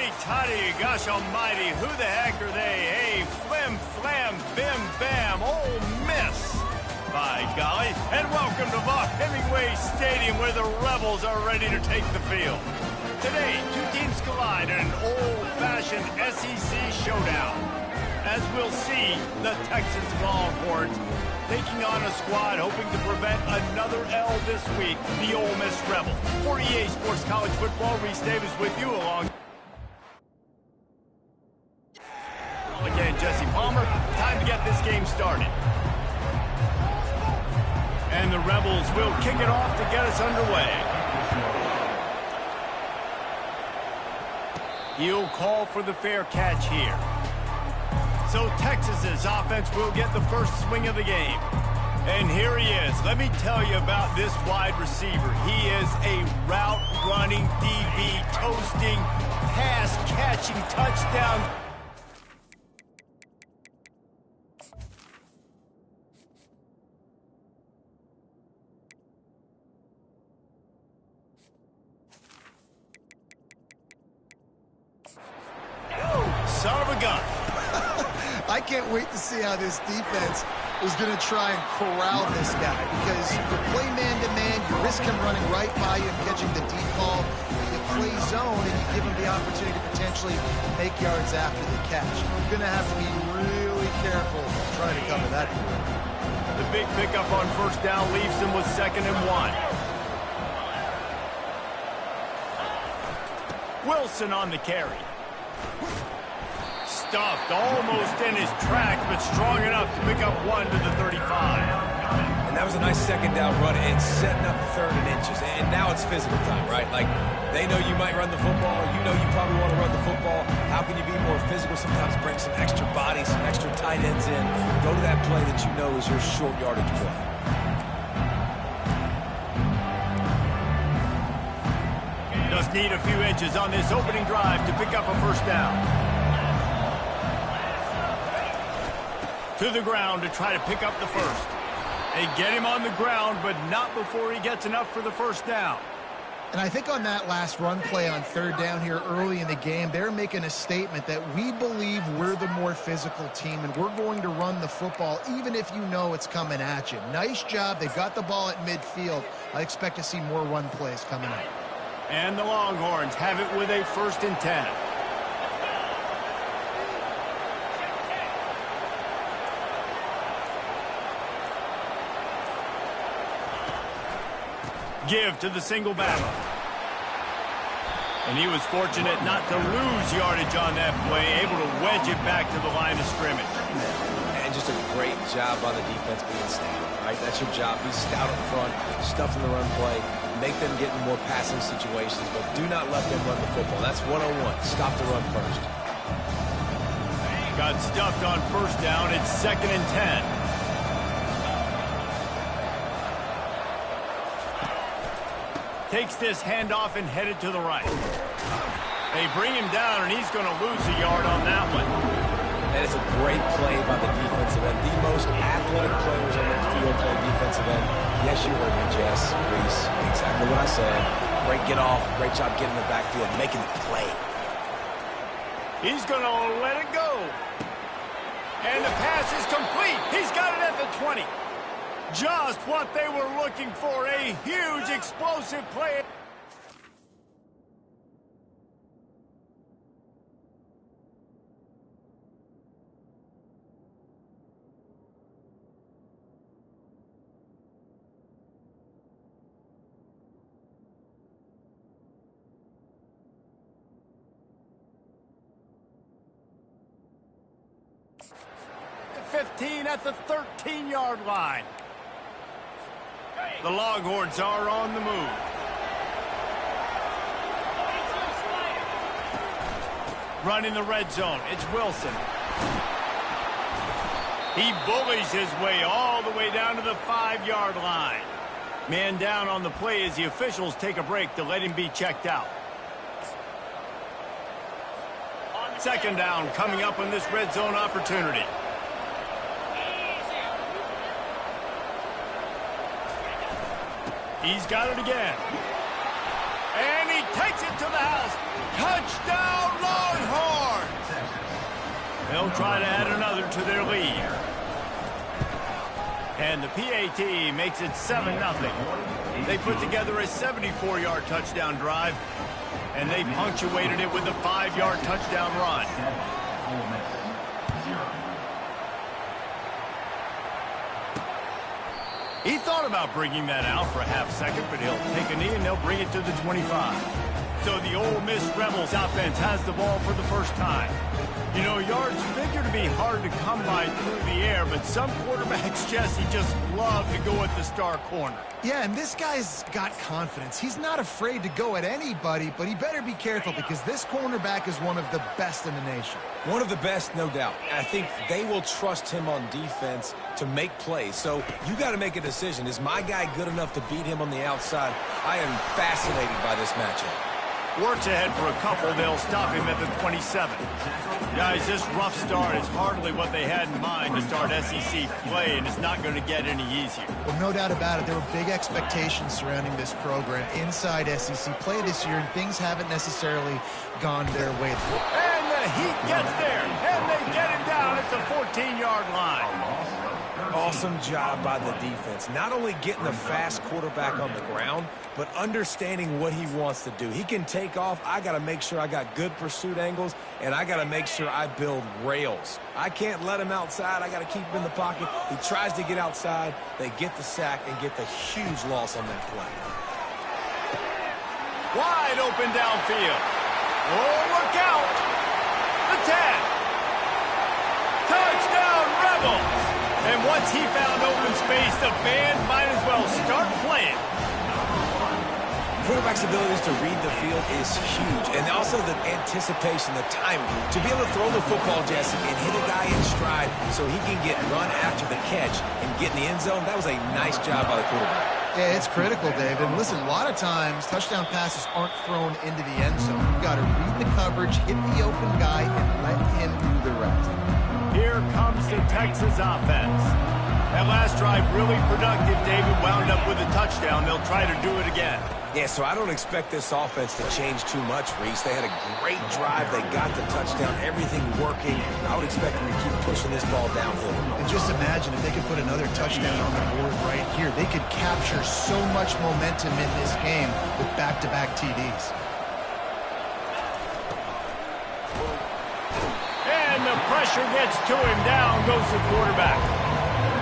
Hotty, gosh almighty, who the heck are they? Hey, flim, flam, bim, bam, Ole Miss. By golly, and welcome to Vaught Hemingway Stadium where the Rebels are ready to take the field. Today, two teams collide in an old-fashioned SEC showdown. As we'll see, the Texas Longhorns taking on a squad hoping to prevent another L this week, the Ole Miss Rebels. For EA Sports College Football, Reese Davis with you along. Again, Jesse Palmer, time to get this game started. And the Rebels will kick it off to get us underway. He'll call for the fair catch here. So Texas's offense will get the first swing of the game. And here he is. Let me tell you about this wide receiver. He is a route-running, DB, toasting, pass-catching touchdown. Son of a gun. I can't wait to see how this defense is going to try and corral this guy, because you play man-to-man, you risk him running right by you and catching the deep ball. You play zone, and you give him the opportunity to potentially make yards after the catch. You're going to have to be really careful trying to cover that. The big pickup on first down leaves him with 2nd and 1. Wilson on the carry. Stuffed almost in his tracks, but strong enough to pick up 1 to the 35. And that was a nice 2nd down run and setting up 3rd and inches. And now it's physical time, right? Like, they know you might run the football. You know you probably want to run the football. How can you be more physical? Sometimes bring some extra bodies, some extra tight ends in. Go to that play that you know is your short yardage play. Just need a few inches on this opening drive to pick up a first down. To the ground to try to pick up the first. They get him on the ground, but not before he gets enough for the first down. And I think on that last run play on 3rd down here early in the game, they're making a statement that we believe we're the more physical team, and we're going to run the football even if you know it's coming at you. Nice job. They've got the ball at midfield. I expect to see more run plays coming up. And the Longhorns have it with a 1st and 10. Give to the single back. And he was fortunate not to lose yardage on that play, able to wedge it back to the line of scrimmage. And just a great job on the defense being stout, right? That's your job. Be stout up front, stuff in the run play, make them get in more passing situations, but do not let them run the football. That's 101. Stop the run first. Got stuffed on first down. It's 2nd and 10. Takes this handoff and headed to the right. They bring him down, and he's going to lose a yard on that one. And it's a great play by the defensive end. The most athletic players on the field play defensive end. Yes, you heard me, Jess, Reese. Exactly what I said. Great get off. Great job getting in the backfield, making the play. He's going to let it go. And the pass is complete. He's got it at the 20. Just what they were looking for, a huge explosive play. The 15 at the 13-yard line. The Longhorns are on the move. Running the red zone. It's Wilson. He bullies his way all the way down to the 5-yard line. Man down on the play as the officials take a break to let him be checked out. 2nd down coming up on this red zone opportunity. He's got it again. And he takes it to the house. Touchdown, Longhorns! They'll try to add another to their lead. And the PAT makes it 7-0. They put together a 74-yard touchdown drive, and they punctuated it with a 5-yard touchdown run. He thought about bringing that out for a half second, but he'll take a knee and they'll bring it to the 25. So the Ole Miss Rebels offense has the ball for the first time. You know, yards figure to be hard to come by through the air, but some quarterbacks, Jesse, just love to go at the star corner. Yeah, and this guy's got confidence. He's not afraid to go at anybody, but he better be careful because this cornerback is one of the best in the nation. One of the best, no doubt. I think they will trust him on defense to make plays. So you got to make a decision. Is my guy good enough to beat him on the outside? I am fascinated by this matchup. Works ahead for a couple. They'll stop him at the 27. Guys, this rough start is hardly what they had in mind to start SEC play, and it's not going to get any easier. Well, no doubt about it. There were big expectations surrounding this program inside SEC play this year, and things haven't necessarily gone their way. And the Heat gets there, and they get him down at the 14-yard line. Awesome job by the defense. Not only getting the fast quarterback on the ground, but understanding what he wants to do. He can take off. I got to make sure I got good pursuit angles, and I got to make sure I build rails. I can't let him outside. I got to keep him in the pocket. He tries to get outside. They get the sack and get the huge loss on that play. Wide open downfield. Oh, look out. The 10. Touchdown, Rebels. And once he found open space, the band might as well start playing. Quarterback's abilities to read the field is huge. And also the anticipation, the timing. To be able to throw the football, Jesse, and hit a guy in stride so he can get run after the catch and get in the end zone, that was a nice job by the quarterback. Yeah, it's critical, Dave. And listen, a lot of times touchdown passes aren't thrown into the end zone. You've got to read the coverage, hit the open guy, and let him do the rest. Here comes the Texas offense. That last drive really productive. David wound up with a touchdown. They'll try to do it again. Yeah, so I don't expect this offense to change too much, Reese. They had a great drive. They got the touchdown, everything working. I would expect them to keep pushing this ball downhill. And just imagine if they could put another touchdown on the board right here. They could capture so much momentum in this game with back-to-back TDs. And the pressure gets to him. Down goes the quarterback.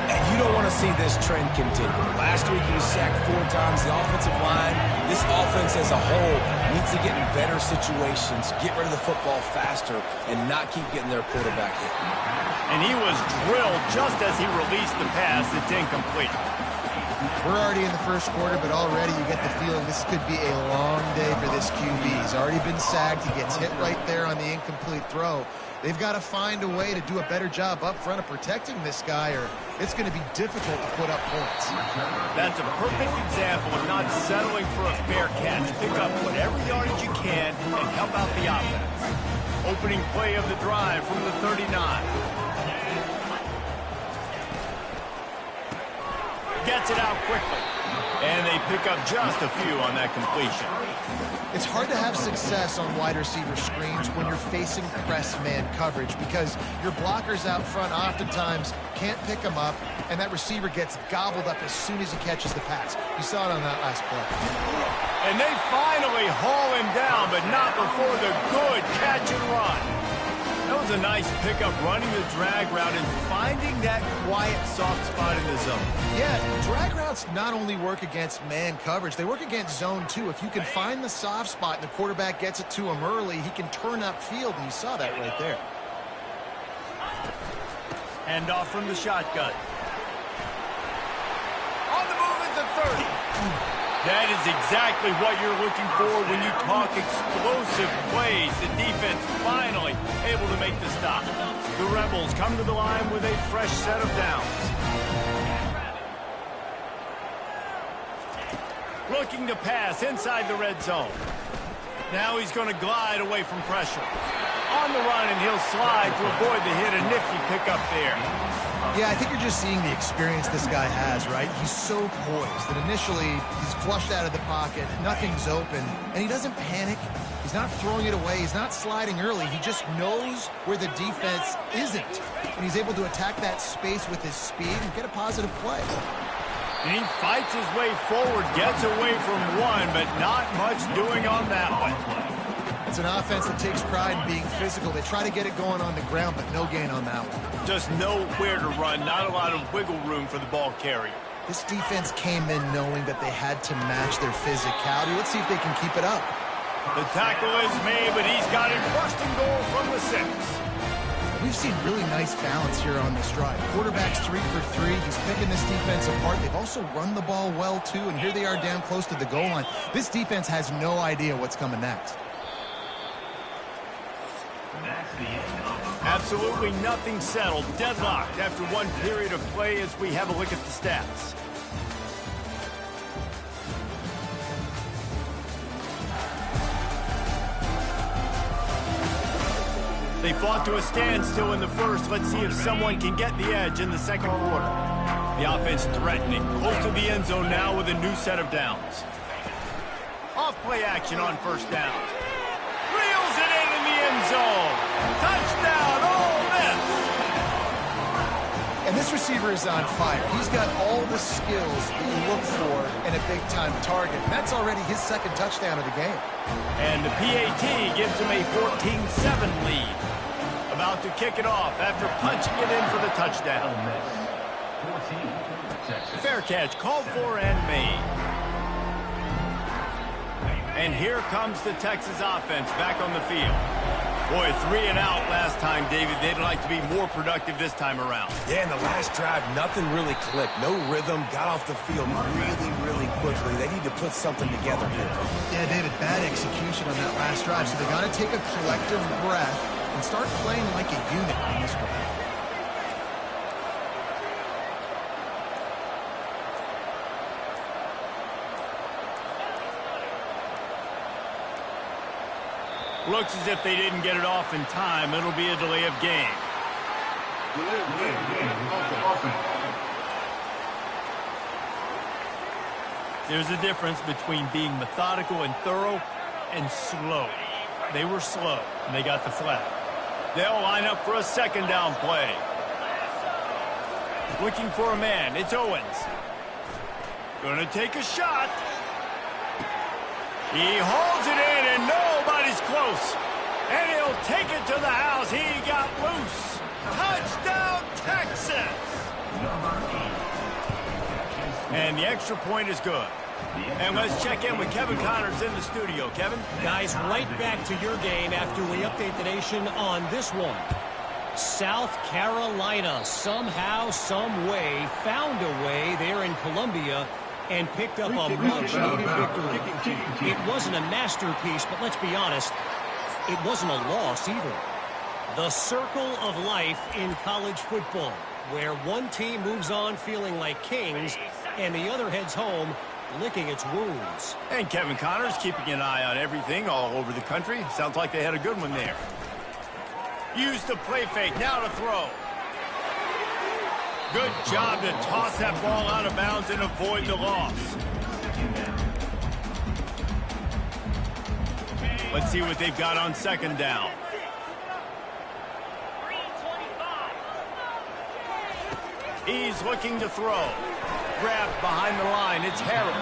And you don't want to see this trend continue. Last week he was sacked 4 times. The offensive line, this offense as a whole, needs to get in better situations, get rid of the football faster, and not keep getting their quarterback hit. And he was drilled just as he released the pass. It's incomplete. We're already in the first quarter, but already you get the feeling this could be a long day for this QB. He's already been sacked. He gets hit right there on the incomplete throw. They've got to find a way to do a better job up front of protecting this guy, or it's going to be difficult to put up points. That's a perfect example of not settling for a fair catch. Pick up whatever yardage you can and help out the offense. Opening play of the drive from the 39. Gets it out quickly. And they pick up just a few on that completion. It's hard to have success on wide receiver screens when you're facing press man coverage because your blockers out front oftentimes can't pick them up, and that receiver gets gobbled up as soon as he catches the pass. You saw it on that last play. And they finally haul him down, but not before the good catch and run. That was a nice pickup, running the drag route and finding that quiet, soft spot in the zone. Yeah, drag routes not only work against man coverage, they work against zone too. If you can find the soft spot and the quarterback gets it to him early, he can turn upfield, and you saw that right there. Hand off from the shotgun. On the move at the 30. That is exactly what you're looking for when you talk explosive plays. The defense finally able to make the stop. The Rebels come to the line with a fresh set of downs. Looking to pass inside the red zone. Now he's going to glide away from pressure. on the run, and he'll slide to avoid the hit. A nifty pickup there. Yeah, I think you're just seeing the experience this guy has, right? He's so poised that initially he's flushed out of the pocket, nothing's open, and he doesn't panic. He's not throwing it away. He's not sliding early. He just knows where the defense isn't, and he's able to attack that space with his speed and get a positive play. And he fights his way forward, gets away from one, but not much doing on that one. It's an offense that takes pride in being physical. They try to get it going on the ground, but no gain on that one. Just nowhere to run, not a lot of wiggle room for the ball carrier. This defense came in knowing that they had to match their physicality. Let's see if they can keep it up. The tackle is made, but he's got it first and goal from the 6. We've seen really nice balance here on this drive. Quarterback's 3 for 3. He's picking this defense apart. They've also run the ball well, too, and here they are down close to the goal line. This defense has no idea what's coming next. Absolutely nothing settled. Deadlocked after one period of play as we have a look at the stats. They fought to a standstill in the first. Let's see if someone can get the edge in the second quarter. The offense threatening, close to the end zone now with a new set of downs. Off-play action on first down. Reels it in the end zone. Touchdown, Ole Miss! And this receiver is on fire. He's got all the skills that you look for in a big-time target. And that's already his second touchdown of the game. And the PAT gives him a 14-7 lead. About to kick it off after punching it in for the touchdown. Fair catch called for and made. And here comes the Texas offense back on the field. Boy, 3 and out last time, David. They'd like to be more productive this time around. Yeah, in the last drive, nothing really clicked. No rhythm, got off the field really quickly. They need to put something together here. Yeah, David, bad execution on that last drive. So they got to take a collective breath and start playing like a unit on this one. Looks as if they didn't get it off in time. It'll be a delay of game. There's a difference between being methodical and thorough and slow. They were slow, and they got the flag. They'll line up for a second down play. Looking for a man. It's Owens. Gonna take a shot. He holds it in, and nobody's close. And he'll take it to the house. He got loose. Touchdown, Texas! And the extra point is good. And let's check in with Kevin Connors in the studio. Kevin? Guys, right back to your game after we update the nation on this one. South Carolina somehow, some way, found a way there in Columbia and picked up a much-needed victory. It wasn't a masterpiece, but let's be honest, it wasn't a loss either. The circle of life in college football, where one team moves on feeling like kings and the other heads home licking its wounds. And Kevin Connors keeping an eye on everything all over the country. Sounds like they had a good one there. Use the play fake, now to throw. Good job to toss that ball out of bounds and avoid the loss. Let's see what they've got on second down. He's looking to throw. Grabbed behind the line. It's Harrell.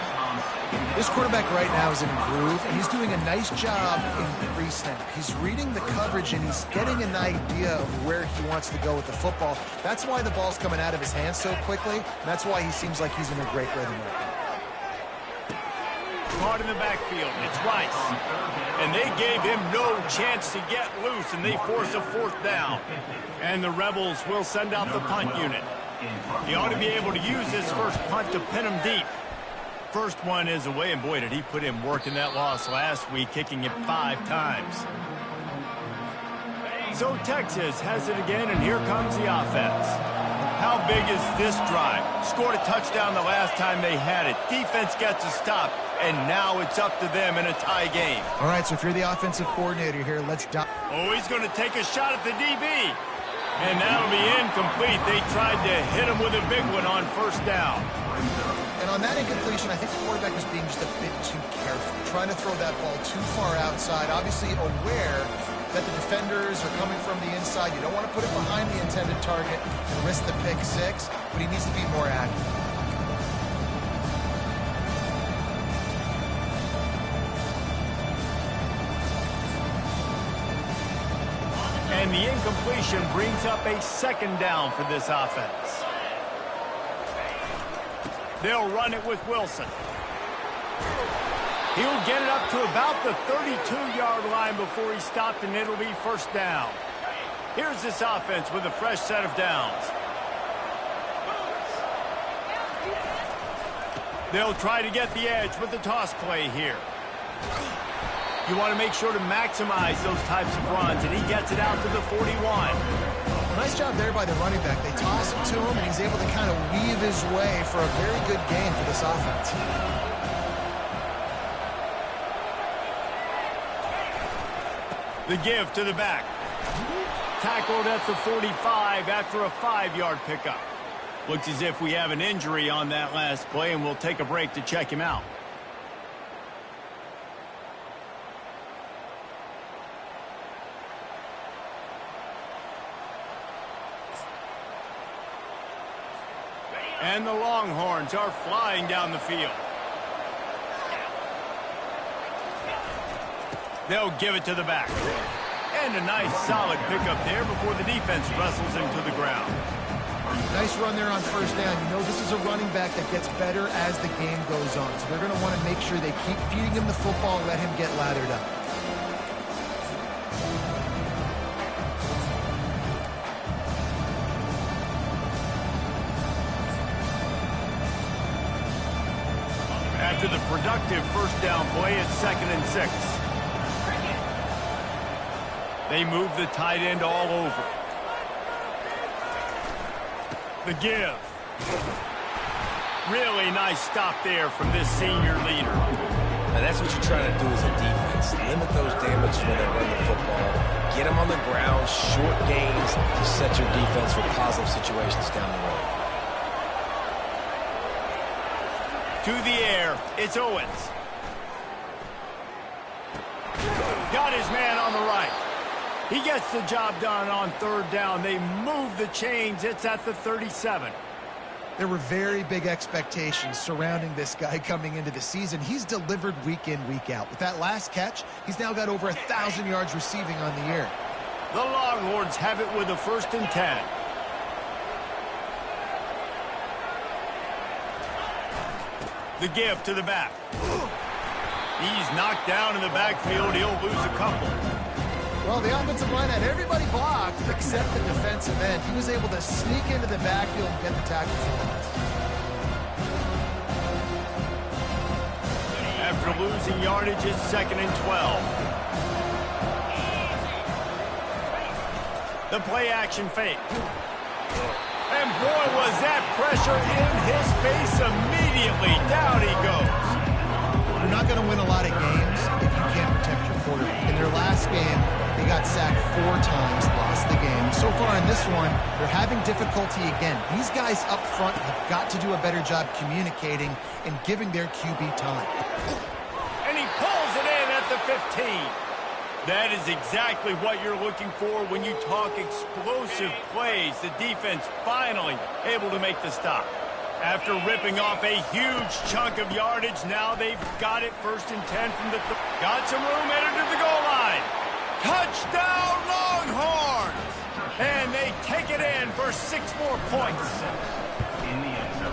This quarterback right now is in a groove, and he's doing a nice job in pre-snap. He's reading the coverage, and he's getting an idea of where he wants to go with the football. That's why the ball's coming out of his hands so quickly, and that's why he seems like he's in a great rhythm right now. Caught in the backfield. It's Rice. And they gave him no chance to get loose, and they force a fourth down. And the Rebels will send out the punt unit. He ought to be able to use this first punt to pin him deep. First one is away, and boy, did he put in work in that loss last week, kicking it 5 times. So Texas has it again, and here comes the offense. How big is this drive? Scored a touchdown the last time they had it. Defense gets a stop, and now it's up to them in a tie game. All right, so if you're the offensive coordinator here, let's dive. Oh, he's going to take a shot at the DB. And that'll be incomplete. They tried to hit him with a big one on first down. And on that incompletion, I think the quarterback was being just a bit too careful, trying to throw that ball too far outside, obviously aware that the defenders are coming from the inside. You don't want to put it behind the intended target and risk the pick six, but he needs to be more accurate. And the incompletion brings up a second down for this offense. They'll run it with Wilson. He'll get it up to about the 32-yard line before he stopped, and it'll be first down. Here's this offense with a fresh set of downs. They'll try to get the edge with the toss play here. You want to make sure to maximize those types of runs, and he gets it out to the 41. Nice job there by the running back. They toss it to him, and he's able to kind of weave his way for a very good gain for this offense. The give to the back. Tackled at the 45 after a 5-yard pickup. Looks as if we have an injury on that last play, and we'll take a break to check him out. And the Longhorns are flying down the field. They'll give it to the back. And a nice solid pickup there before the defense wrestles him to the ground. Nice run there on first down. You know this is a running back that gets better as the game goes on. So they're going to want to make sure they keep feeding him the football and let him get lathered up. After the productive first down play, it's 2nd and 6. They move the tight end all over. The give. Really nice stop there from this senior leader. Now that's what you're trying to do as a defense. Limit those damages when they run the football. Get them on the ground, short gains to set your defense for positive situations down the road. To the air, it's Owens. Got his man on the right. He gets the job done on third down. They move the chains. It's at the 37. There were very big expectations surrounding this guy coming into the season. He's delivered week in, week out. With that last catch, he's now got over 1,000 yards receiving on the year. The Longhorns have it with a 1st and 10. The give to the back. He's knocked down in the backfield. He'll lose a couple. Well, the offensive line had everybody blocked except the defensive end. He was able to sneak into the backfield and get the tackle for loss. After losing yardage, it's 2nd and 12. The play action fake. And boy, was that pressure in his face immediately. Down he goes. You're not going to win a lot of games if you can't protect your quarterback. In their last game, they got sacked 4 times, lost the game. So far in this one, they're having difficulty again. These guys up front have got to do a better job communicating and giving their QB time. And he pulls it in at the 15. That is exactly what you're looking for when you talk explosive plays. The defense finally able to make the stop. After ripping off a huge chunk of yardage, now they've got it 1st and 10 from the... Got some room headed to the goal line. Touchdown Longhorns! And they take it in for 6 more points.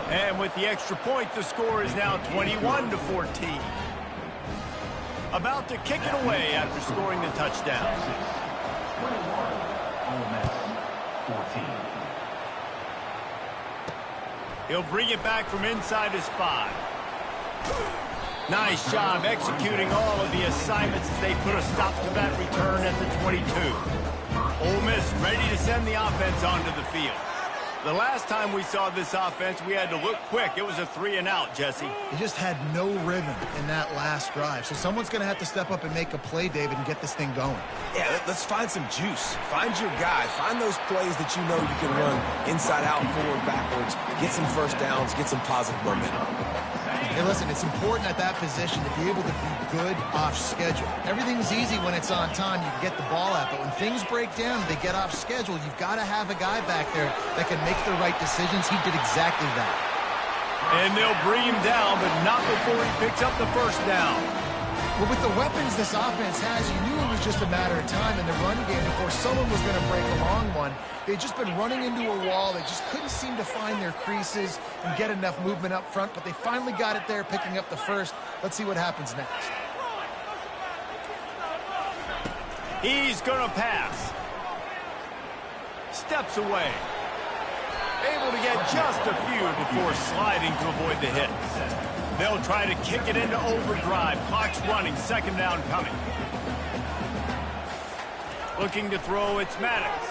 And with the extra point, the score is now 21-14. About to kick it away after scoring the touchdown. He'll bring it back from inside his 5. Nice job executing all of the assignments as they put a stop to that return at the 22. Ole Miss ready to send the offense onto the field. The last time we saw this offense, we had to look quick. It was a 3-and-out, Jesse. He just had no rhythm in that last drive. So someone's going to have to step up and make a play, David, and get this thing going. Yeah, let's find some juice. Find your guy. Find those plays that you know you can run inside out, forward, backwards. Get some first downs. Get some positive momentum. Hey, listen, it's important at that position to be able to be good off schedule. Everything's easy when it's on time. You can get the ball out. But when things break down and they get off schedule, you've got to have a guy back there that can make the right decisions. He did exactly that. And they'll bring him down, but not before he picks up the first down. Well, with the weapons this offense has, you knew it was just a matter of time in the run game before someone was going to break a long one. They'd just been running into a wall. They just couldn't seem to find their creases and get enough movement up front, but they finally got it there, picking up the first. Let's see what happens next. He's going to pass. Steps away. Able to get just a few before sliding to avoid the hit. They'll try to kick it into overdrive. Clock's running. Second down coming. Looking to throw, it's Maddox.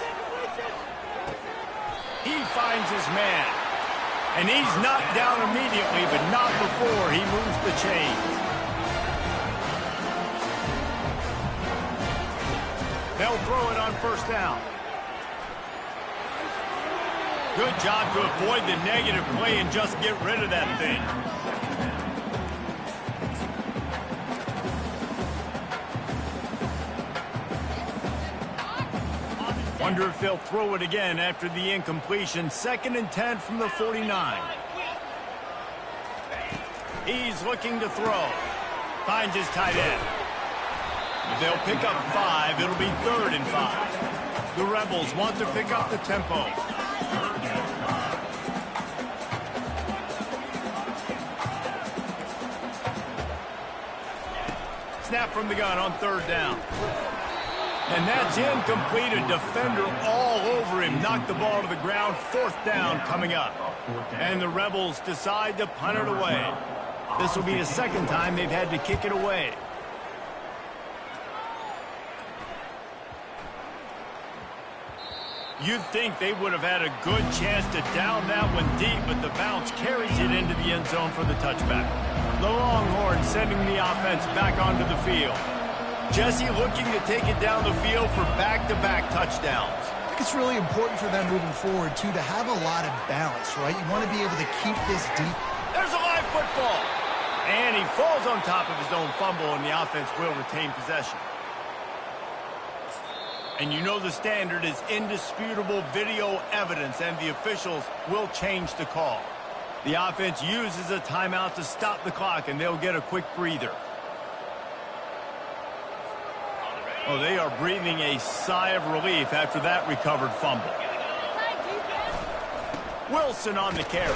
He finds his man. And he's knocked down immediately, but not before he moves the chains. They'll throw it on first down. Good job to avoid the negative play and just get rid of that thing. Wonder if they'll throw it again after the incompletion. 2nd and 10 from the 49. He's looking to throw. Finds his tight end. They'll pick up 5. It'll be 3rd and 5. The Rebels want to pick up the tempo. Snap from the gun on 3rd down. And that's incomplete. A defender all over him. Knocked the ball to the ground. 4th down coming up. And the Rebels decide to punt it away. This will be the 2nd time they've had to kick it away. You'd think they would have had a good chance to down that one deep, but the bounce carries it into the end zone for the touchback. The Longhorns sending the offense back onto the field. Jesse looking to take it down the field for back-to-back touchdowns. I think it's really important for them moving forward, too, to have a lot of balance, right? You want to be able to keep this deep. There's a live football. And he falls on top of his own fumble, and the offense will retain possession. And you know the standard is indisputable video evidence, and the officials will change the call. The offense uses a timeout to stop the clock, and they'll get a quick breather. Oh, they are breathing a sigh of relief after that recovered fumble. Wilson on the carry.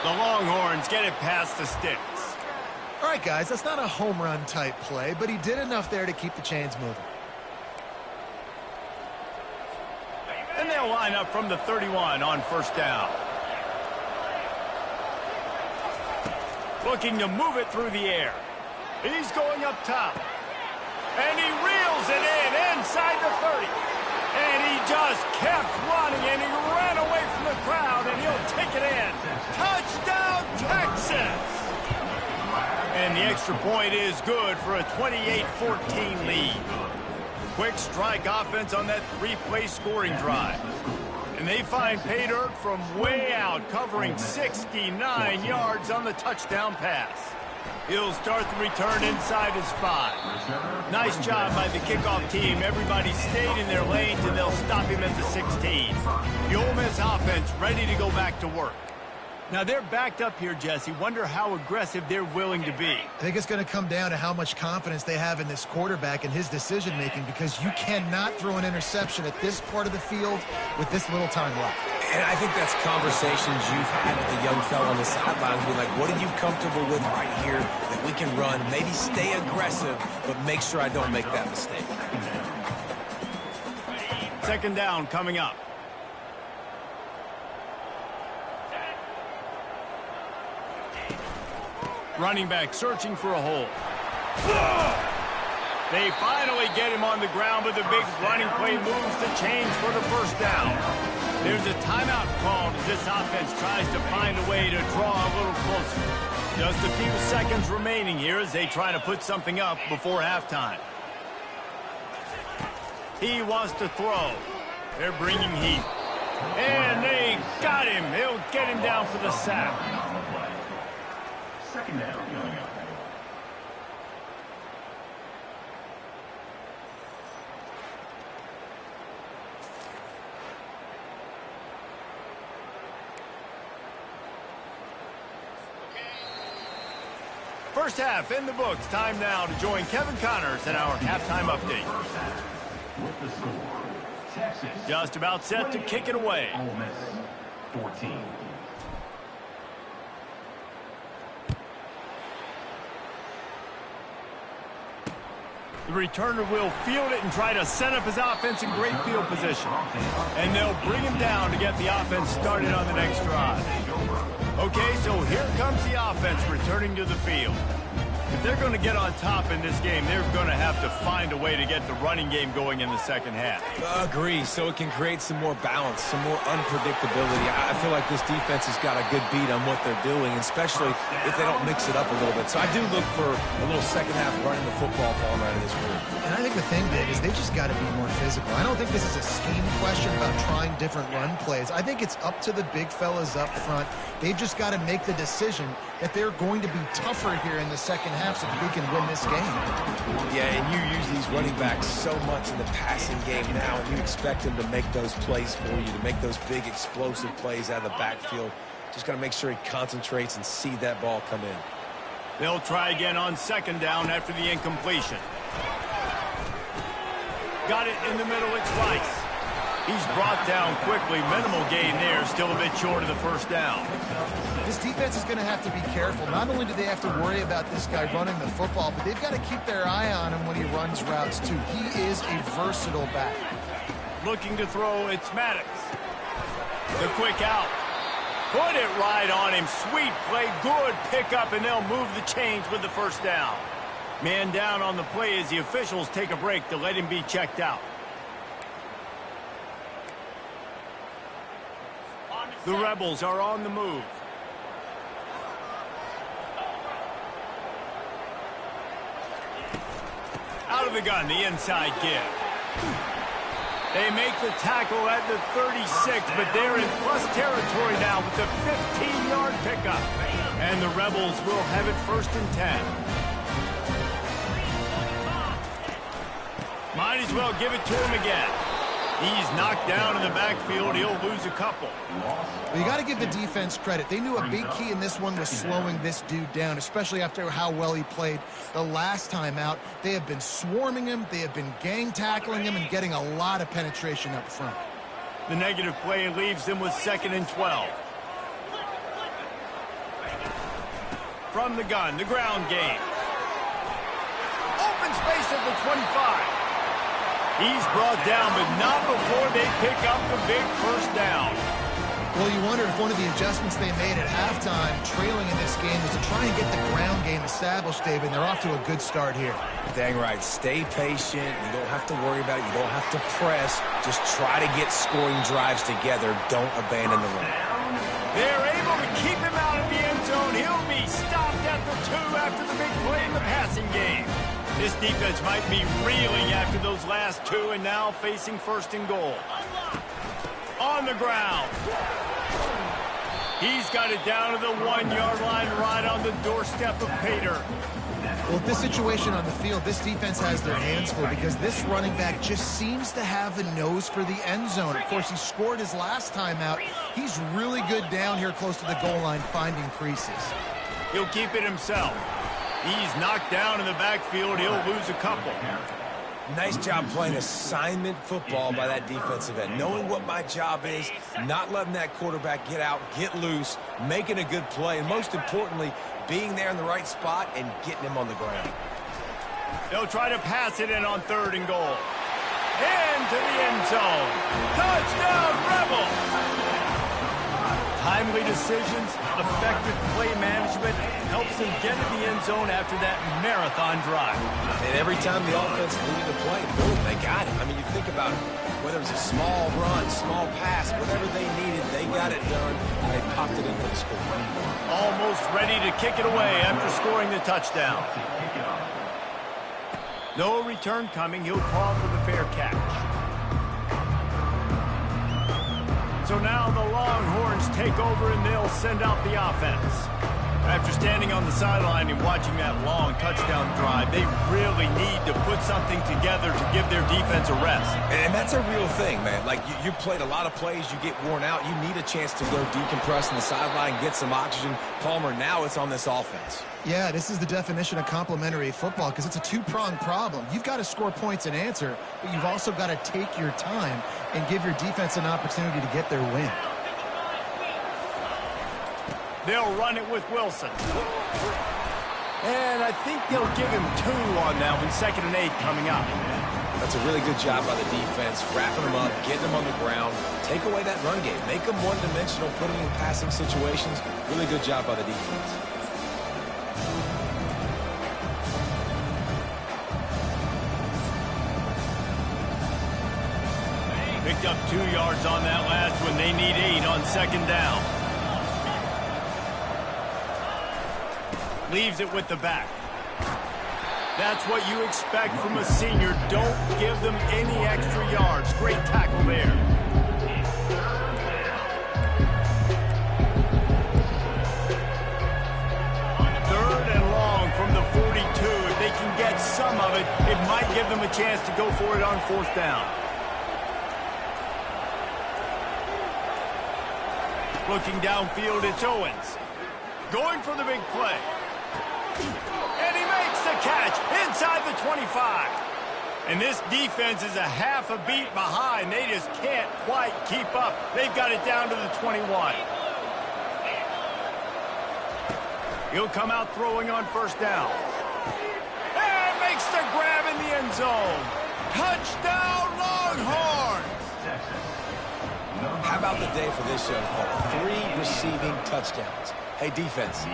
The Longhorns get it past the sticks. All right, guys, that's not a home run type play, but he did enough there to keep the chains moving. And they'll line up from the 31 on 1st down. Looking to move it through the air. He's going up top. And he reels it in inside the 30. And he just kept running, and he ran away from the crowd, and he'll take it in. Touchdown, Texas! And the extra point is good for a 28-14 lead. Quick strike offense on that 3-play scoring drive. And they find pay dirt from way out, covering 69 yards on the touchdown pass. He'll start the return inside his 5. Nice job by the kickoff team. Everybody stayed in their lanes, and they'll stop him at the 16. The Ole Miss offense ready to go back to work. Now, they're backed up here, Jesse. Wonder how aggressive they're willing to be. I think it's going to come down to how much confidence they have in this quarterback and his decision-making, because you cannot throw an interception at this part of the field with this little time left. And I think that's conversations you've had with the young fella on the sidelines. Be like, what are you comfortable with right here that we can run? Maybe stay aggressive, but make sure I don't make that mistake. 2nd down coming up. Running back searching for a hole. They finally get him on the ground, but the big running play moves the chains for the 1st down. There's a timeout called as this offense tries to find a way to draw a little closer. Just a few seconds remaining here as they try to put something up before halftime. He wants to throw. They're bringing heat. And they got him. They'll get him down for the sack. Second down. First half in the books. Time now to join Kevin Connors in our halftime update. With the score, Texas Just about set to kick it away. Ole Miss 14. The returner will field it and try to set up his offense in great field position. And they'll bring him down to get the offense started on the next drive. Okay, so here comes the offense returning to the field. If they're going to get on top in this game, they're going to have to find a way to get the running game going in the second half. Agree, so it can create some more balance, some more unpredictability. I feel like this defense has got a good beat on what they're doing, especially if they don't mix it up a little bit. So I do look for a little second half running the football ball out of this group. And I think the thing, Dave, is they just got to be more physical. I don't think this is a scheme question about trying different run plays. I think it's up to the big fellas up front. They've just got to make the decision that they're going to be tougher here in the second half so that they can win this game. Yeah, and you use these running backs so much in the passing game now, and you expect them to make those plays for you, to make those big explosive plays out of the backfield. Just got to make sure he concentrates and see that ball come in. They'll try again on second down after the incompletion. Got it in the middle, it's Rice. He's brought down quickly. Minimal gain there, still a bit short of the first down. This defense is going to have to be careful. Not only do they have to worry about this guy running the football, but they've got to keep their eye on him when he runs routes, too. He is a versatile back. Looking to throw, it's Maddox. The quick out. Put it right on him. Sweet play, good pickup, and they'll move the chains with the first down. Man down on the play as the officials take a break to let him be checked out. The Rebels are on the move. Out of the gun, the inside give. They make the tackle at the 36, but they're in plus territory now with the 15-yard pickup. And the Rebels will have it 1st and 10. Might as well give it to him again. He's knocked down in the backfield. He'll lose a couple. Well, you got to give the defense credit. They knew a big key in this one was slowing this dude down, especially after how well he played the last time out. They have been swarming him. They have been gang tackling him and getting a lot of penetration up front. The negative play leaves them with 2nd and 12. From the gun, the ground game. Open space at the 25. He's brought down, but not before they pick up the big first down. Well, you wonder if one of the adjustments they made at halftime, trailing in this game, was to try and get the ground game established, David, and they're off to a good start here. Dang right. Stay patient. You don't have to worry about it. You don't have to press. Just try to get scoring drives together. Don't abandon the run. They're able to keep him out of the end zone. He'll be stopped at the 2 after the big play in the passing game. This defense might be reeling after those last 2 and now facing 1st and goal. On the ground. He's got it down to the 1-yard line right on the doorstep of Pater. Well, with this situation on the field, this defense has their hands full because this running back just seems to have a nose for the end zone. Of course, he scored his last time out. He's really good down here close to the goal line finding creases. He'll keep it himself. He's knocked down in the backfield. He'll lose a couple. Nice job playing assignment football by that defensive end. Knowing what my job is, not letting that quarterback get out, get loose, making a good play, and most importantly, being there in the right spot and getting him on the ground. They'll try to pass it in on 3rd and goal. Into the end zone. Touchdown, Rebels! Timely decisions, effective play management helps them get in the end zone after that marathon drive. And every time the offense needed to play, boom, they got it. I mean, you think about it. Whether it was a small run, small pass, whatever they needed, they got it done, and they popped it in for the score. Almost ready to kick it away after scoring the touchdown. No return coming. He'll call for the fair catch. So now the Longhorns take over, and they'll send out the offense. After standing on the sideline and watching that long touchdown drive, they really need to put something together to give their defense a rest. And that's a real thing, man. Like, you played a lot of plays, you get worn out, you need a chance to go decompress on the sideline, get some oxygen. Palmer, now it's on this offense. Yeah, this is the definition of complementary football because it's a two-pronged problem. You've got to score points and answer, but you've also got to take your time and give your defense an opportunity to get their win. They'll run it with Wilson. And I think they'll give him 2 on that one. 2nd and 8 coming up. That's a really good job by the defense, wrapping them up, getting them on the ground. Take away that run game. Make them one-dimensional, put them in passing situations. Really good job by the defense. Picked up 2 yards on that last one. They need 8 on 2nd down. Leaves it with the back. That's what you expect from a senior. Don't give them any extra yards. Great tackle there. Third and long from the 42. If they can get some of it, it might give them a chance to go for it on 4th down. Looking downfield, it's Owens. Going for the big play. And he makes the catch inside the 25. And this defense is a half a beat behind. They just can't quite keep up. They've got it down to the 21. He'll come out throwing on 1st down. And makes the grab in the end zone. Touchdown, Longhorns! How about the day for this young fella? 3 receiving touchdowns. Hey, defense,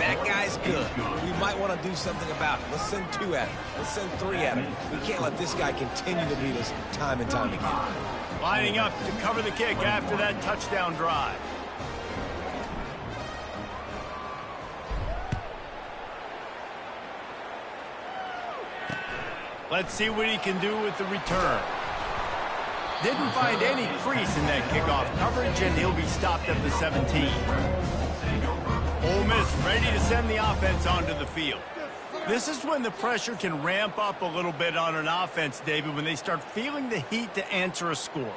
that guy's good. We might want to do something about it. Let's send 2 at him. Let's send 3 at him. We can't let this guy continue to beat us time and time again. Lining up to cover the kick after that touchdown drive. Let's see what he can do with the return. Didn't find any crease in that kickoff coverage, and he'll be stopped at the 17. Ole Miss ready to send the offense onto the field. This is when the pressure can ramp up a little bit on an offense, David, when they start feeling the heat to answer a score.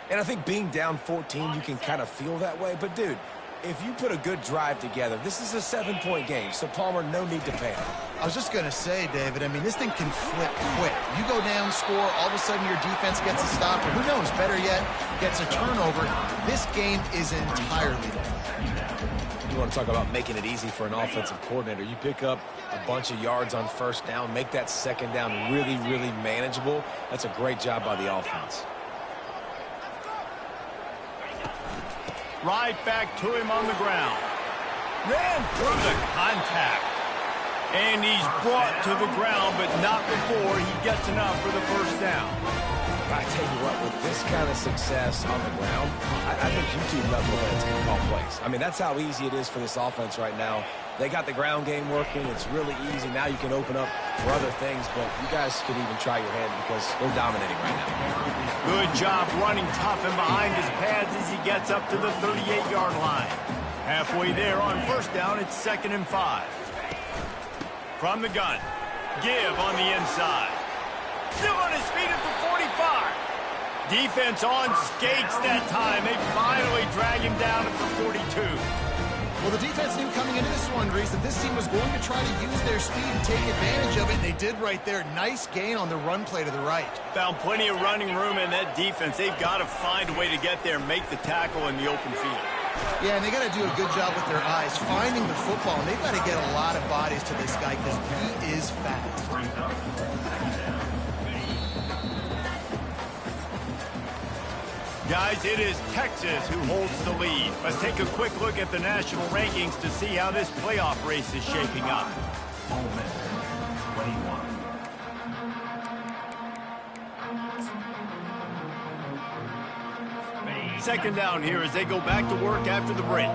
And I think being down 14, you can kind of feel that way. But, dude, if you put a good drive together, this is a 7-point game, so Palmer, no need to panic. I was just going to say, David, I mean, this thing can flip quick. You go down, score, all of a sudden your defense gets a stop, or who knows, better yet, gets a turnover. This game is entirely different. You want to talk about making it easy for an offensive coordinator. You pick up a bunch of yards on 1st down, make that 2nd down really, really manageable. That's a great job by the offense. Right back to him on the ground. Ran through the contact. And he's brought to the ground, but not before he gets enough for the 1st down. I tell you what, with this kind of success on the ground, I think you 2 knuckleheads can call plays. I mean, that's how easy it is for this offense right now. They got the ground game working. It's really easy. Now you can open up for other things, but you guys could even try your hand because they're dominating right now. Good job running tough and behind his pads as he gets up to the 38-yard line. Halfway there on 1st down, it's 2nd and 5. From the gun, Give on the inside. Still on his feet at the 45. Defense on skates that time. They finally drag him down at the 42. Well, the defense knew coming into this one, Reese, that this team was going to try to use their speed and take advantage of it, and they did right there. Nice gain on the run play to the right. Found plenty of running room in that defense. They've got to find a way to get there and make the tackle in the open field. Yeah, and they got to do a good job with their eyes, finding the football, and they've got to get a lot of bodies to this guy because he is fast. Guys, it is Texas who holds the lead. Let's take a quick look at the national rankings to see how this playoff race is shaping up. Ole Miss, 21. second down here as they go back to work after the break.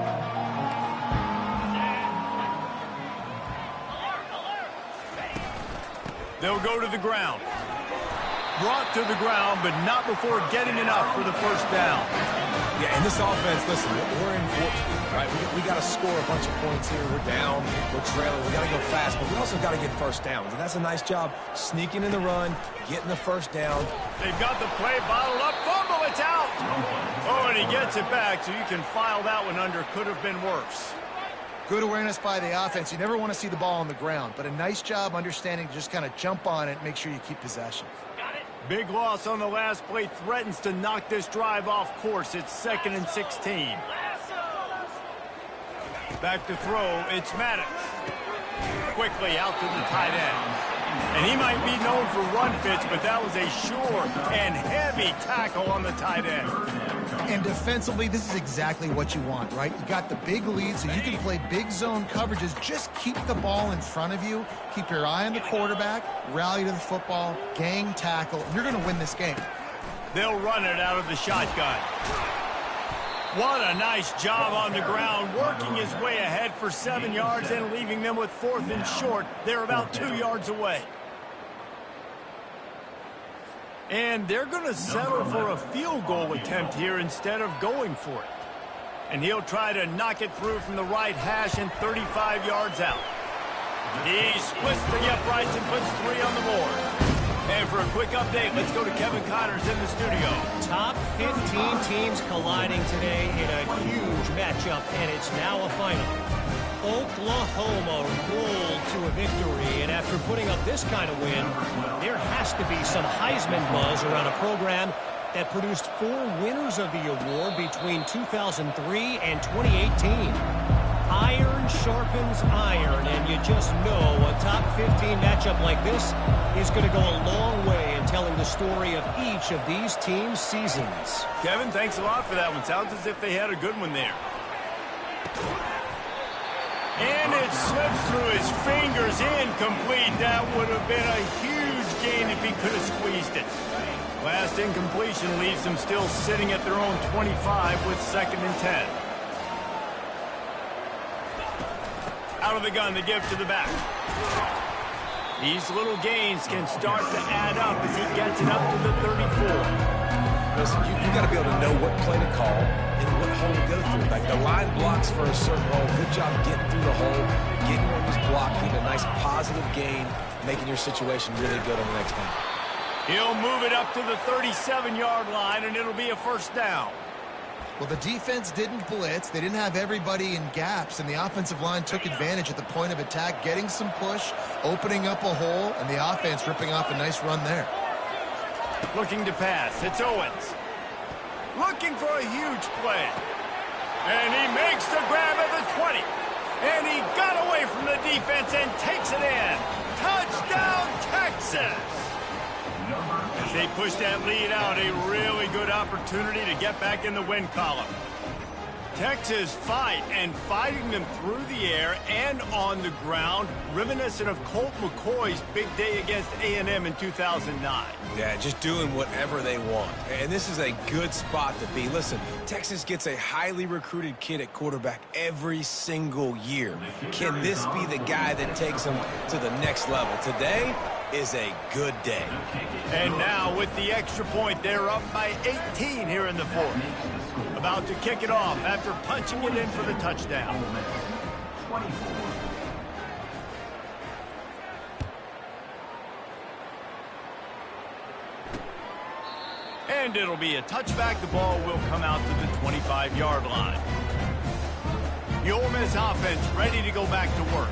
They'll go to the ground. Brought to the ground, but not before getting enough for the first down. Yeah, in this offense, listen, we're in fourth, right? We got to score a bunch of points here. We're down, we're trailing, we got to go fast, but we also got to get first downs. And that's a nice job sneaking in the run, getting the first down. They've got the play bottled up. Fumble, it's out. Oh, and he gets it back, so you can file that one under. Could have been worse. Good awareness by the offense. You never want to see the ball on the ground, but a nice job understanding to just kind of jump on it and make sure you keep possession. Big loss on the last play threatens to knock this drive off course. It's 2nd and 16. Back to throw, it's Maddox. Quickly out to the tight end. And he might be known for run fits, but that was a sure and heavy tackle on the tight end. And defensively, this is exactly what you want, right? You got the big lead, so you can play big zone coverages. Just keep the ball in front of you. Keep your eye on the quarterback. Rally to the football. Gang tackle. And you're going to win this game. They'll run it out of the shotgun. What a nice job on the ground, working his way ahead for 7 yards and leaving them with 4th and short. They're about 2 yards away. And they're going to settle for a field goal attempt here instead of going for it. And he'll try to knock it through from the right hash and 35 yards out. He splits the uprights and puts 3 on the board. And for a quick update, let's go to Kevin Connors in the studio. Top 15 teams colliding today in a huge matchup, and it's now a final. Oklahoma rolled to a victory, and after putting up this kind of win, there has to be some Heisman buzz around a program that produced 4 winners of the award between 2003 and 2018. Iron sharpens iron, and you just know a top 15 matchup like this is going to go a long way in telling the story of each of these teams' seasons. Kevin, thanks a lot for that one. Sounds as if they had a good one there. And it slips through his fingers, incomplete. That would have been a huge gain if he could have squeezed it. Last incompletion leaves them still sitting at their own 25 with 2nd and 10. Out of the gun to give to the back. These little gains can start to add up as he gets it up to the 34. Listen, you got to be able to know what play to call and what hole to go through. Like the line blocks for a certain hole. Good job getting through the hole, getting what was blocking, a nice positive gain, making your situation really good on the next time. He'll move it up to the 37-yard line, and it'll be a first down. Well, the defense didn't blitz. They didn't have everybody in gaps, and the offensive line took advantage at the point of attack, getting some push, opening up a hole, and the offense ripping off a nice run there. Looking to pass. It's Owens. Looking for a huge play. And he makes the grab at the 20. And he got away from the defense and takes it in. Touchdown, Texas! As they push that lead out, a really good opportunity to get back in the win column. Texas fighting them through the air and on the ground, reminiscent of Colt McCoy's big day against A&M in 2009. Yeah, just doing whatever they want. And this is a good spot to be. Listen, Texas gets a highly recruited kid at quarterback every single year. Can this be the guy that takes them to the next level? Today is a good day. And now with the extra point, they're up by 18 here in the 4th. About to kick it off after punching it in for the touchdown. 24. And it'll be a touchback. The ball will come out to the 25-yard line. The Ole Miss offense ready to go back to work.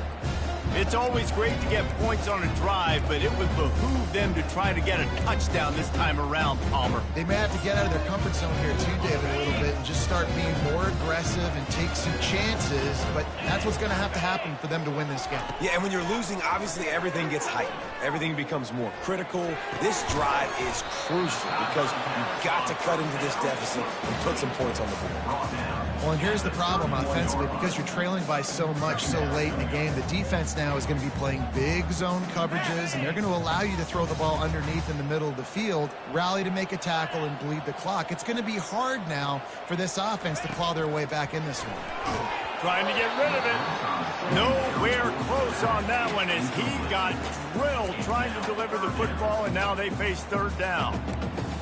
It's always great to get points on a drive, but it would behoove them to try to get a touchdown this time around, Palmer. They may have to get out of their comfort zone here too, David, a little bit and just start being more aggressive and take some chances, but that's what's going to have to happen for them to win this game. Yeah, and when you're losing, obviously everything gets heightened. Everything becomes more critical. This drive is crucial because you've got to cut into this deficit and put some points on the board. Well, and here's the problem offensively. Because you're trailing by so much so late in the game, the defense now is going to be playing big zone coverages, and they're going to allow you to throw the ball underneath in the middle of the field, rally to make a tackle, and bleed the clock. It's going to be hard now for this offense to claw their way back in this one. Trying to get rid of it. Nowhere close on that one as he got drilled trying to deliver the football, and now they face third down.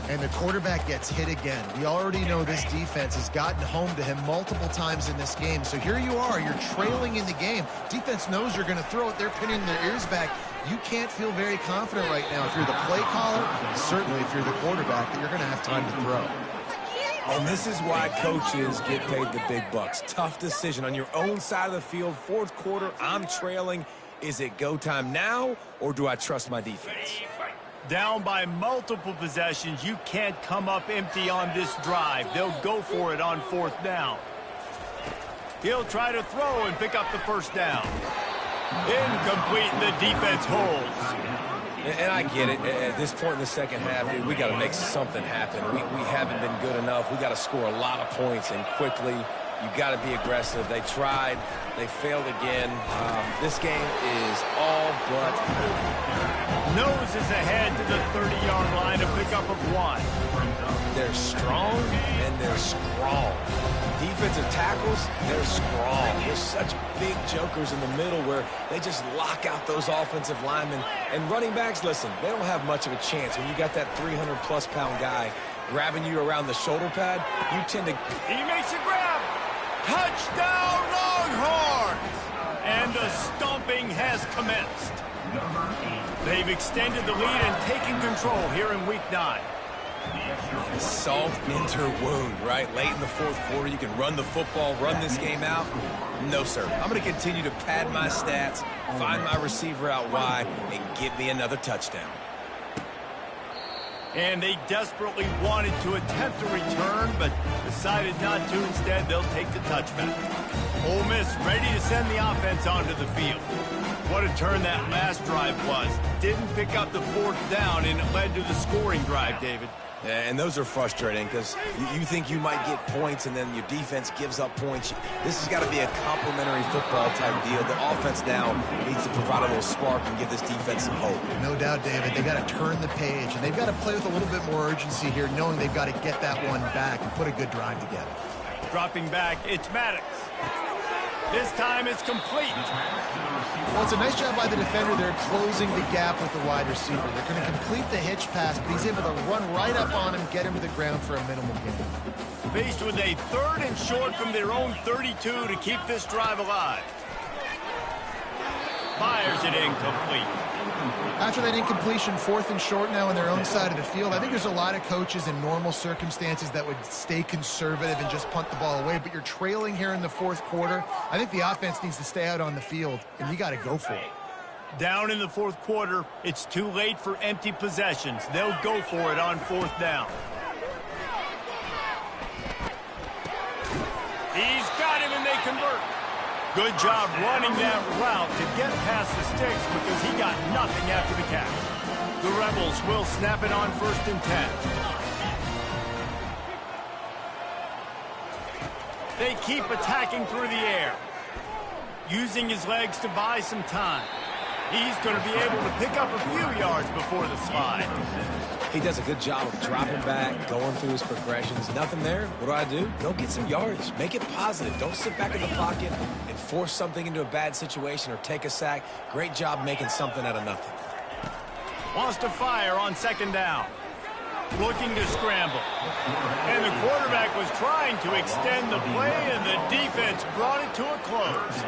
And the quarterback gets hit again. We already know this defense has gotten home to him multiple times in this game. So here you are, you're trailing in the game. Defense knows you're going to throw it. They're pinning their ears back. You can't feel very confident right now if you're the play caller, and certainly if you're the quarterback, that you're going to have time to throw. And this is why coaches get paid the big bucks. Tough decision on your own side of the field. Fourth quarter, I'm trailing. Is it go time now, or do I trust my defense? Down by multiple possessions, you can't come up empty on this drive. They'll go for it on fourth down. He'll try to throw and pick up the first down. Incomplete, and the defense holds. And I get it. At this point in the second half, dude, we got to make something happen. We haven't been good enough. We got to score a lot of points and quickly. You got to be aggressive. They tried. They failed again. This game is all but Noses ahead to the 30-yard line, a pickup of 1. they're strong and they're strong. Defensive tackles, they're strong. There's such big jokers in the middle where they just lock out those offensive linemen. And running backs, listen, they don't have much of a chance. When you got that 300-plus pound guy grabbing you around the shoulder pad, you tend to... He makes a grab. Touchdown, Longhorns! And the stomping has commenced. They've extended the lead and taken control here in Week 9. Salt into wound, right? Late in the fourth quarter, you can run the football, run this game out. No, sir. I'm going to continue to pad my stats, find my receiver out wide, and get me another touchdown. And they desperately wanted to attempt a return, but decided not to. Instead, they'll take the touchback. Ole Miss ready to send the offense onto the field. What a turn that last drive was. Didn't pick up the fourth down, and it led to the scoring drive, David. Yeah, and those are frustrating because you think you might get points and then your defense gives up points. This has got to be a complementary football type deal. The offense now needs to provide a little spark and give this defense some hope. No doubt, David. They got to turn the page, and they've got to play with a little bit more urgency here, knowing they've got to get that one back and put a good drive together. Dropping back, it's Maddox. This time it's complete. Well, it's a nice job by the defender. They're closing the gap with the wide receiver. They're going to complete the hitch pass, but he's able to run right up on him, get him to the ground for a minimal gain. Faced with a 3rd and short from their own 32 to keep this drive alive. Fires it incomplete. After that incompletion, 4th and short now on their own side of the field, I think there's a lot of coaches in normal circumstances that would stay conservative and just punt the ball away, but you're trailing here in the fourth quarter. I think the offense needs to stay out on the field, and you got to go for it. Down in the fourth quarter, it's too late for empty possessions. They'll go for it on 4th down. He's got him, and they convert. Good job running that route to get past the sticks because he got nothing after the catch. The Rebels will snap it on 1st and 10. They keep attacking through the air, using his legs to buy some time. He's going to be able to pick up a few yards before the slide. He does a good job of dropping back, going through his progressions. Nothing there. What do? Go get some yardage. Make it positive. Don't sit back in the pocket and force something into a bad situation or take a sack. Great job making something out of nothing. Wants to fire on 2nd down. Looking to scramble. And the quarterback was trying to extend the play, and the defense brought it to a close.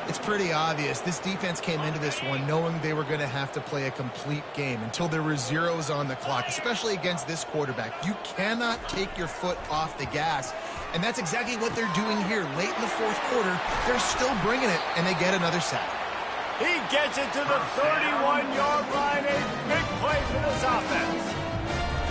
It's pretty obvious. This defense came into this one knowing they were going to have to play a complete game until there were zeros on the clock, especially against this quarterback. You cannot take your foot off the gas, and that's exactly what they're doing here. Late in the fourth quarter, they're still bringing it, and they get another sack. He gets it to the 31-yard line. A big play for this offense.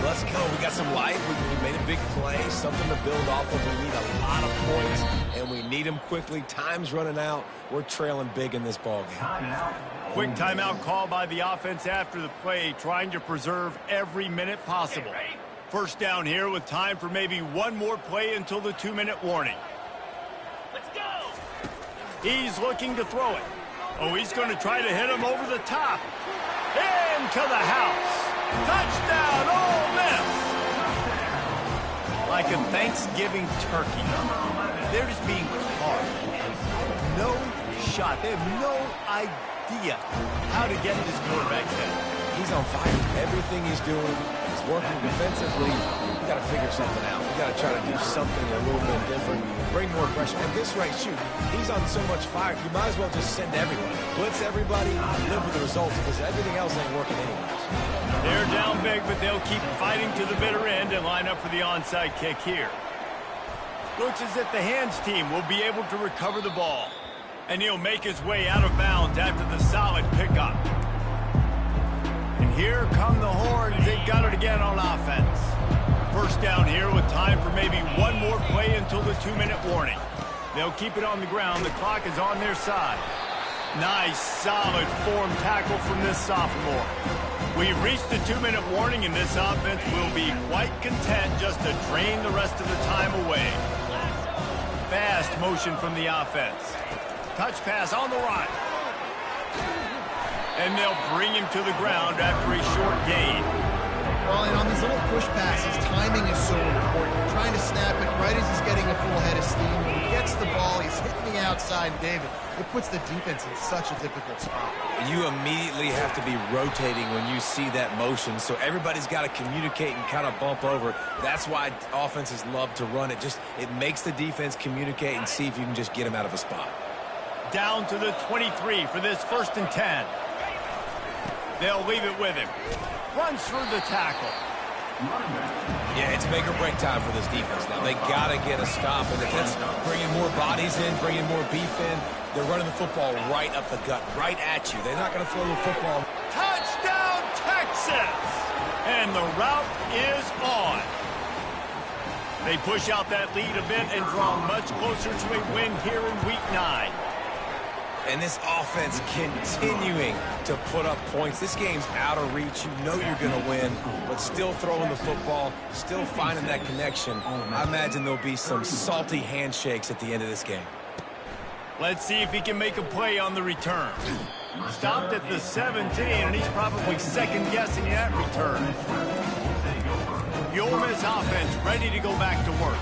Let's go. We got some life. We made a big play, something to build off of. We need a lot of points, and we need them quickly. Time's running out. We're trailing big in this ballgame. Quick timeout call by the offense after the play, trying to preserve every minute possible. 1st down here with time for maybe one more play until the 2-minute warning. He's looking to throw it. Oh, he's going to try to hit him over the top. Into the house. Touchdown, Ole Miss. Like a Thanksgiving turkey. They're just being carved. No shot. They have no idea how to get this quarterback set. He's on fire. Everything he's doing is working defensively. You got to figure something out. You got to try to do something a little bit different. Bring more pressure. At this rate, shoot, he's on so much fire. You might as well just send everybody. Blitz everybody, live with the results, because everything else ain't working anyways. They're down big, but they'll keep fighting to the bitter end and line up for the onside kick here. Looks as if the hands team will be able to recover the ball. And he'll make his way out of bounds after the solid pickup. And here come the Horns. They've got it again on offense. First down here with time for maybe one more play until the 2-minute warning. They'll keep it on the ground. The clock is on their side. Nice, solid form tackle from this sophomore. We've reached the 2-minute warning, and this offense will be quite content just to drain the rest of the time away. Fast motion from the offense. Touch pass on the right. And they'll bring him to the ground after a short gain. Well, and on these little push passes, timing is so important. You're trying to snap it right as he's getting a full head of steam. When he gets the ball, he's hitting the outside, David. It puts the defense in such a difficult spot. You immediately have to be rotating when you see that motion, so everybody's got to communicate and kind of bump over. That's why offenses love to run it. It makes the defense communicate and see if you can just get him out of a spot. Down to the 23 for this 1st and 10. They'll leave it with him. Runs through the tackle. Yeah, it's make or break time for this defense now. They got to get a stop, and if that's bringing more bodies in, bringing more beef in, they're running the football right up the gut, right at you. They're not going to throw the football. Touchdown, Texas! And the route is on. They push out that lead a bit and draw much closer to a win here in Week 9. And this offense continuing to put up points. This game's out of reach. You know you're going to win, but still throwing the football, still finding that connection. I imagine there'll be some salty handshakes at the end of this game. Let's see if he can make a play on the return. Stopped at the 17, and he's probably second-guessing that return. The Ole Miss offense ready to go back to work.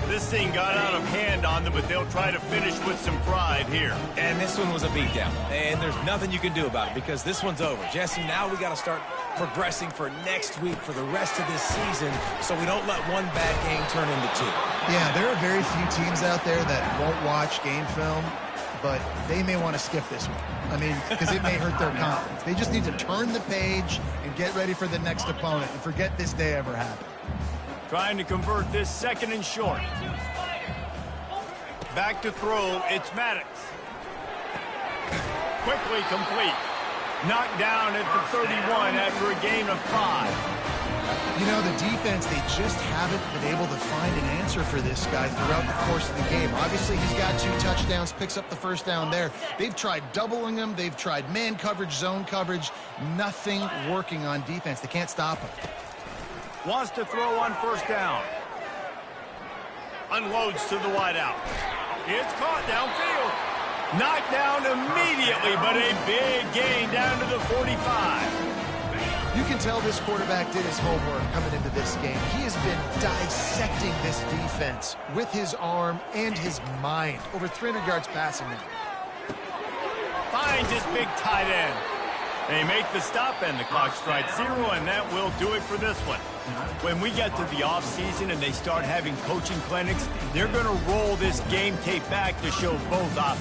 This thing got out of hand on them, but they'll try to finish with some pride here. And this one was a beatdown, and there's nothing you can do about it because this one's over. Jesse, now we got to start progressing for next week for the rest of this season so we don't let one bad game turn into two. Yeah, there are very few teams out there that won't watch game film, but they may want to skip this one. I mean, because it may hurt their confidence. They just need to turn the page and get ready for the next opponent and forget this day ever happened. Trying to convert this 2nd and short. Back to throw, it's Maddox. Quickly complete. Knocked down at the 31 after a gain of 5. You know, the defense, they just haven't been able to find an answer for this guy throughout the course of the game. Obviously, he's got 2 touchdowns, picks up the 1st down there. They've tried doubling him. They've tried man coverage, zone coverage. Nothing working on defense. They can't stop him. Wants to throw on 1st down. Unloads to the wideout. It's caught downfield. Knocked down immediately, but a big gain down to the 45. You can tell this quarterback did his homework coming into this game. He has been dissecting this defense with his arm and his mind. Over 300 yards passing now. Finds his big tight end. They make the stop, and the clock strikes 0, and that will do it for this one. When we get to the offseason and they start having coaching clinics, they're going to roll this game tape back to show both offenses.